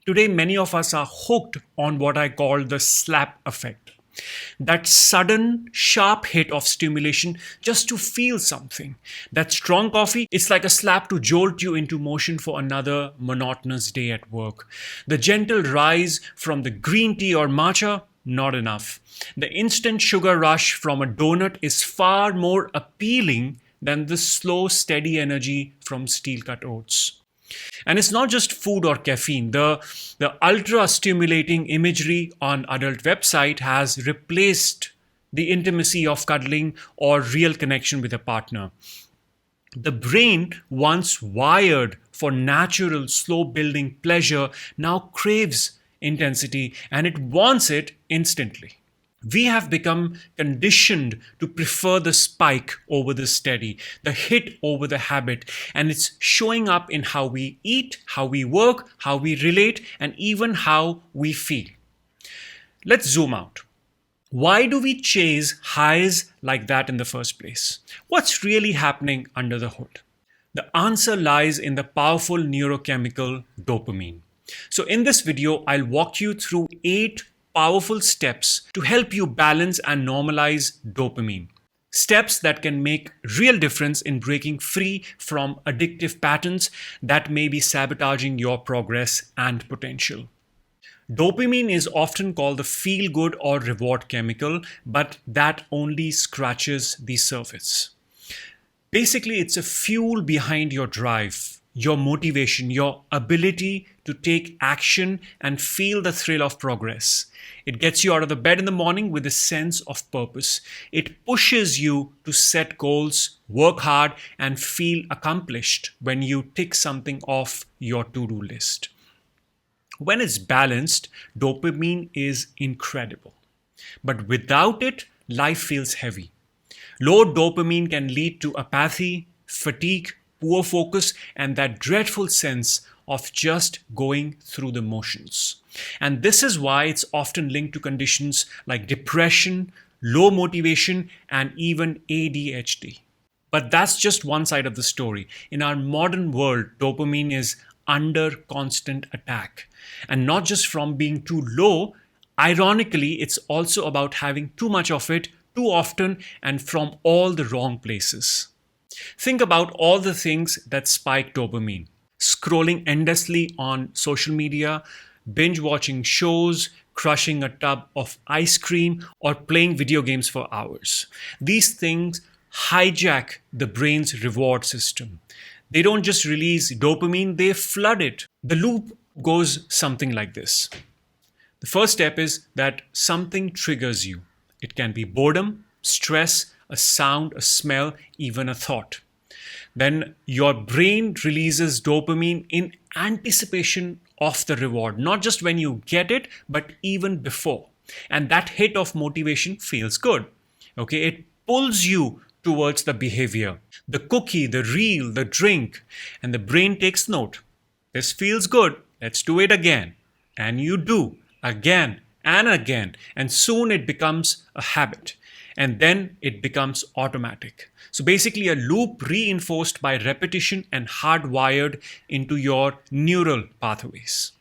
Today, many of us are hooked on what I call the slap effect. That sudden, sharp hit of stimulation just to feel something. That strong coffee, it's like a slap to jolt you into motion for another monotonous day at work. The gentle rise from the green tea or matcha, not enough. The instant sugar rush from a donut is far more appealing than the slow, steady energy from steel cut oats. And it's not just food or caffeine. The ultra stimulating imagery on adult website has replaced the intimacy of cuddling or real connection with a partner. The brain, once wired for natural, slow building pleasure, now craves intensity and it wants it instantly. We have become conditioned to prefer the spike over the steady, the hit over the habit, and it's showing up in how we eat, how we work, how we relate, and even how we feel. Let's zoom out. Why do we chase highs like that in the first place? What's really happening under the hood? The answer lies in the powerful neurochemical dopamine. So in this video, I'll walk you through 8 powerful steps to help you balance and normalize dopamine. Steps that can make real difference in breaking free from addictive patterns that may be sabotaging your progress and potential. Dopamine is often called the feel-good or reward chemical, but that only scratches the surface. Basically, it's a fuel behind your drive, your motivation, your ability to take action and feel the thrill of progress. It gets you out of the bed in the morning with a sense of purpose. It pushes you to set goals, work hard, and feel accomplished when you tick something off your to-do list. When it's balanced, dopamine is incredible. But without it, life feels heavy. Low dopamine can lead to apathy, fatigue, poor focus, and that dreadful sense of just going through the motions. And this is why it's often linked to conditions like depression, low motivation, and even ADHD. But that's just one side of the story. In our modern world, dopamine is under constant attack. And not just from being too low, ironically, it's also about having too much of it too often and from all the wrong places. Think about all the things that spike dopamine. Scrolling endlessly on social media, binge watching shows, crushing a tub of ice cream, or playing video games for hours. These things hijack the brain's reward system. They don't just release dopamine, they flood it. The loop goes something like this. The first step is that something triggers you. It can be boredom, stress, a sound, a smell, even a thought. Then your brain releases dopamine in anticipation of the reward, not just when you get it, but even before. And that hit of motivation feels good. Okay, it pulls you towards the behavior, the cookie, the reel, the drink, and the brain takes note. This feels good. Let's do it again. And you do again and again. And soon it becomes a habit. And then it becomes automatic. So basically a loop reinforced by repetition and hardwired into your neural pathways.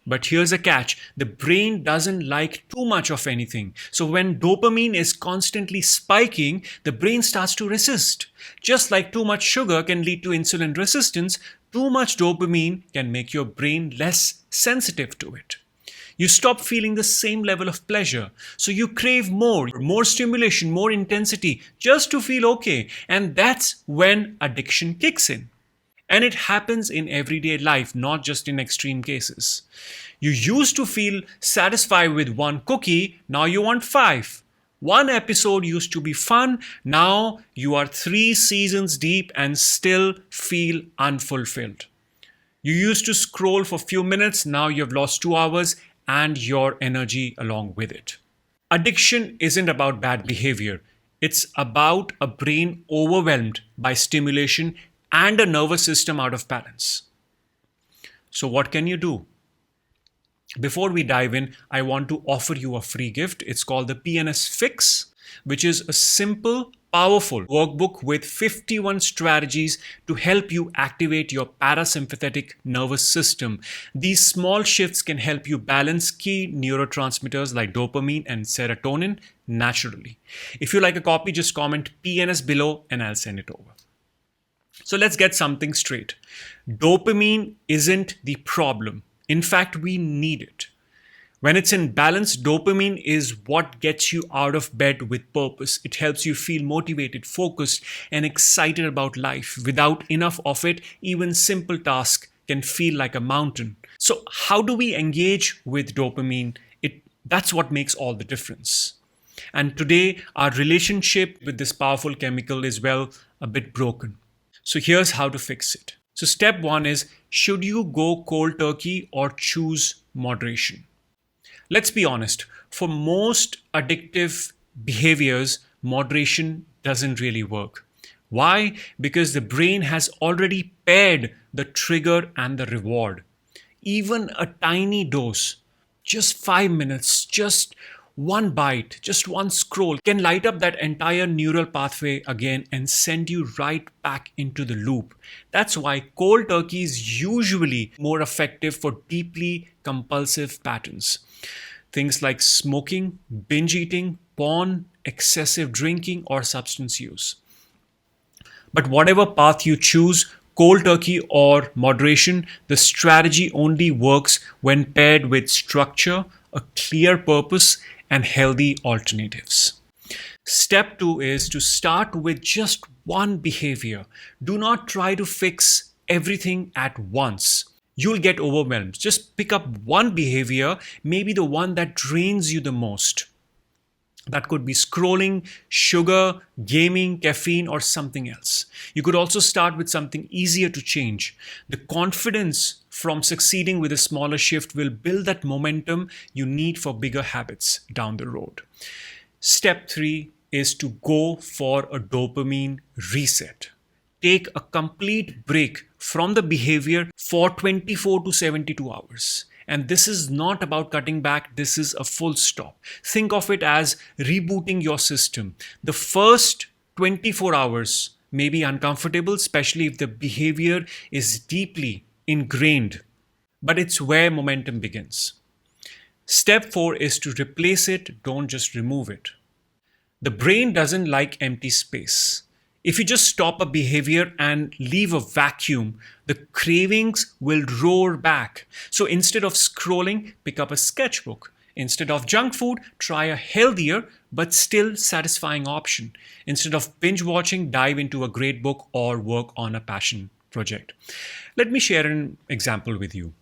But here's a catch. The brain doesn't like too much of anything. So when dopamine is constantly spiking, the brain starts to resist. Just like too much sugar can lead to insulin resistance, too much dopamine can make your brain less sensitive to it. You stop feeling the same level of pleasure. So you crave more stimulation, more intensity, just to feel okay. And that's when addiction kicks in. And it happens in everyday life, not just in extreme cases. You used to feel satisfied with one cookie, now you want 5. One episode used to be fun, now you are 3 seasons deep and still feel unfulfilled. You used to scroll for a few minutes, now you've lost 2 hours and your energy along with it. Addiction isn't about bad behavior. It's about a brain overwhelmed by stimulation and a nervous system out of balance. So what can you do? Before we dive in, I want to offer you a free gift. It's called the PNS Fix, which is a simple powerful workbook with 51 strategies to help you activate your parasympathetic nervous system. These small shifts can help you balance key neurotransmitters like dopamine and serotonin naturally. If you like a copy, just comment PNS below and I'll send it over. So let's get something straight. Dopamine isn't the problem. In fact, we need it. When it's in balance, dopamine is what gets you out of bed with purpose. It helps you feel motivated, focused, and excited about life. Without enough of it, even simple tasks can feel like a mountain. So how do we engage with dopamine? That's what makes all the difference. And today, our relationship with this powerful chemical is, well, a bit broken. So here's how to fix it. So step one is, should you go cold turkey or choose moderation? Let's be honest, for most addictive behaviors, moderation doesn't really work. Why? Because the brain has already paired the trigger and the reward. Even a tiny dose, just 5 minutes, just one bite, just one scroll can light up that entire neural pathway again and send you right back into the loop. That's why cold turkey is usually more effective for deeply compulsive patterns. Things like smoking, binge eating, porn, excessive drinking, or substance use. But whatever path you choose, cold turkey or moderation, the strategy only works when paired with structure, a clear purpose, and healthy alternatives. Step two is to start with just one behavior. Do not try to fix everything at once. You'll get overwhelmed. Just pick up one behavior, maybe the one that drains you the most. That could be scrolling, sugar, gaming, caffeine, or something else. You could also start with something easier to change. The confidence from succeeding with a smaller shift will build that momentum you need for bigger habits down the road. Step three is to go for a dopamine reset. Take a complete break from the behavior for 24 to 72 hours. And this is not about cutting back, this is a full stop. Think of it as rebooting your system. The first 24 hours may be uncomfortable, especially if the behavior is deeply ingrained, but it's where momentum begins. Step four is to replace it, don't just remove it. The brain doesn't like empty space. If you just stop a behavior and leave a vacuum, the cravings will roar back. So instead of scrolling, pick up a sketchbook. Instead of junk food, try a healthier but still satisfying option. Instead of binge watching, dive into a great book or work on a passion project. Let me share an example with you.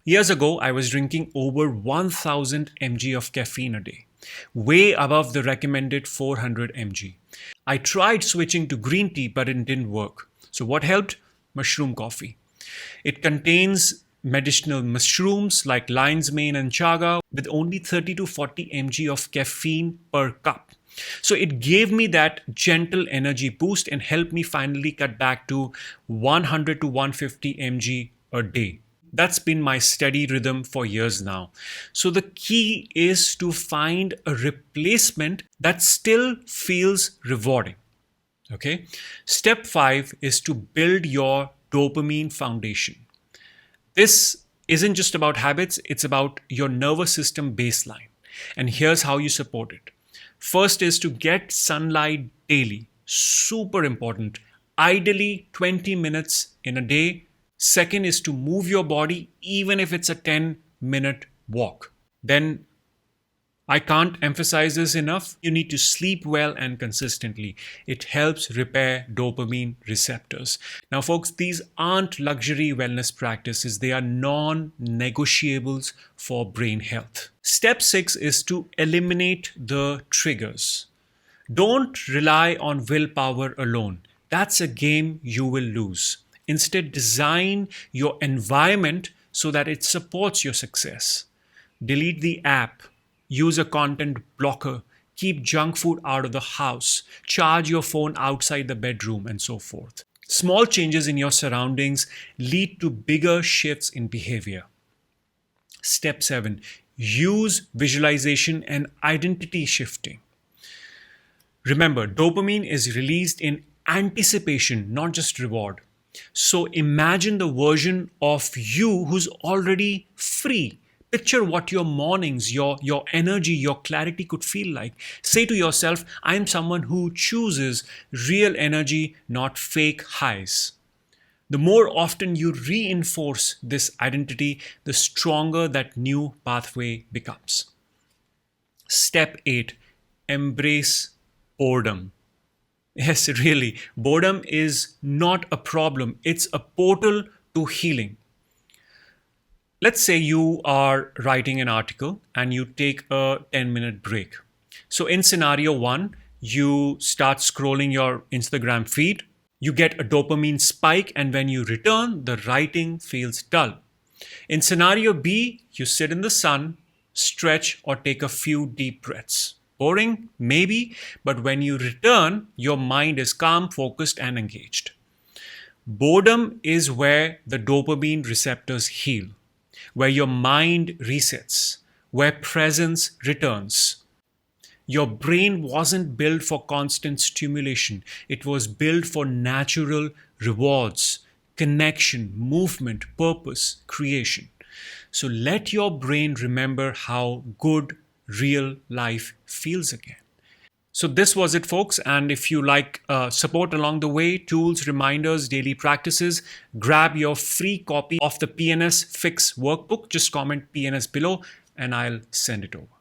Years ago, I was drinking over 1000 mg of caffeine a day, way above the recommended 400 mg. I tried switching to green tea, but it didn't work. So what helped? Mushroom coffee. It contains medicinal mushrooms like lion's mane and chaga with only 30 to 40 mg of caffeine per cup. So it gave me that gentle energy boost and helped me finally cut back to 100 to 150 mg a day. That's been my steady rhythm for years now. So the key is to find a replacement that still feels rewarding. Okay. Step five is to build your dopamine foundation. This isn't just about habits, it's about your nervous system baseline. And here's how you support it. First is to get sunlight daily. Super important. Ideally 20 minutes in a day. Second is to move your body, even if it's a 10-minute walk. Then, I can't emphasize this enough, you need to sleep well and consistently. It helps repair dopamine receptors. Now, folks, these aren't luxury wellness practices. They are non-negotiables for brain health. Step six is to eliminate the triggers. Don't rely on willpower alone. That's a game you will lose. Instead, design your environment so that it supports your success. Delete the app, use a content blocker, keep junk food out of the house, charge your phone outside the bedroom, and so forth. Small changes in your surroundings lead to bigger shifts in behavior. Step 7, use visualization and identity shifting. Remember, dopamine is released in anticipation, not just reward. So imagine the version of you who's already free. Picture what your mornings, your energy, your clarity could feel like. Say to yourself, I am someone who chooses real energy, not fake highs. The more often you reinforce this identity, the stronger that new pathway becomes. Step 8, embrace boredom. Yes, really, boredom is not a problem, it's a portal to healing. Let's say you are writing an article and you take a 10-minute break. So, in scenario one, you start scrolling your Instagram feed, you get a dopamine spike, and when you return, the writing feels dull. In scenario B, you sit in the sun, stretch, or take a few deep breaths. Boring? Maybe, but when you return, your mind is calm, focused, and engaged. Boredom is where the dopamine receptors heal, where your mind resets, where presence returns. Your brain wasn't built for constant stimulation, it was built for natural rewards, connection, movement, purpose, creation. So let your brain remember how good real life feels again. So this was it, folks. And if you like support along the way, tools, reminders, daily practices, grab your free copy of the PNS Fix workbook. Just comment PNS below and I'll send it over.